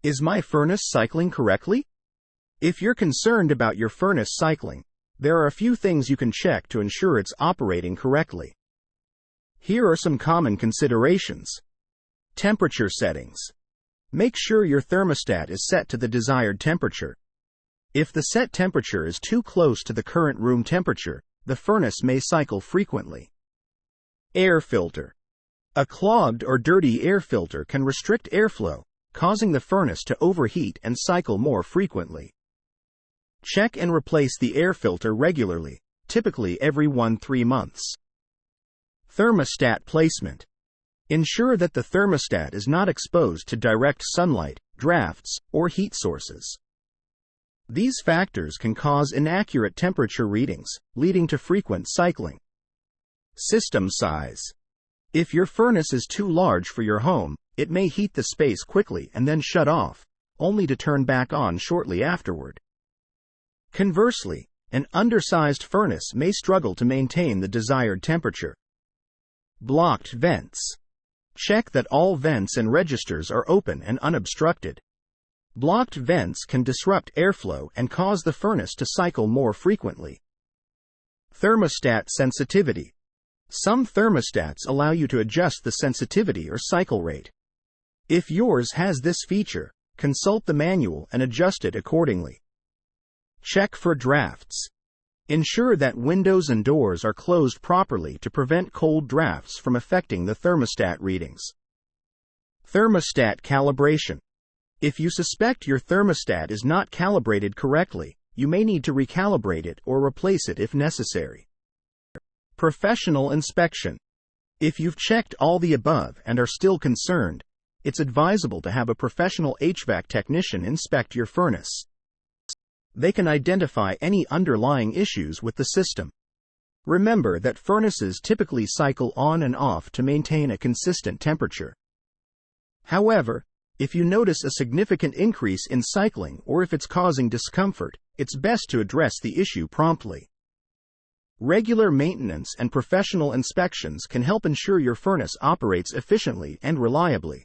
Is my furnace cycling correctly? If you're concerned about your furnace cycling, there are a few things you can check to ensure it's operating correctly. Here are some common considerations. Temperature settings. Make sure your thermostat is set to the desired temperature. If the set temperature is too close to the current room temperature, the furnace may cycle frequently. Air filter. A clogged or dirty air filter can restrict airflow, causing the furnace to overheat and cycle more frequently. Check and replace the air filter regularly, typically every 1-3 months. Thermostat placement. Ensure that the thermostat is not exposed to direct sunlight, drafts, or heat sources. These factors can cause inaccurate temperature readings, leading to frequent cycling. System size. If your furnace is too large for your home, it may heat the space quickly and then shut off, only to turn back on shortly afterward. Conversely, an undersized furnace may struggle to maintain the desired temperature. Blocked vents. Check that all vents and registers are open and unobstructed. Blocked vents can disrupt airflow and cause the furnace to cycle more frequently. Thermostat sensitivity. Some thermostats allow you to adjust the sensitivity or cycle rate. If yours has this feature, consult the manual and adjust it accordingly. Check for drafts. Ensure that windows and doors are closed properly to prevent cold drafts from affecting the thermostat readings. Thermostat calibration. If you suspect your thermostat is not calibrated correctly, you may need to recalibrate it or replace it if necessary. Professional inspection. If you've checked all the above and are still concerned, it's advisable to have a professional HVAC technician inspect your furnace. They can identify any underlying issues with the system. Remember that furnaces typically cycle on and off to maintain a consistent temperature. However, if you notice a significant increase in cycling or if it's causing discomfort, it's best to address the issue promptly. Regular maintenance and professional inspections can help ensure your furnace operates efficiently and reliably.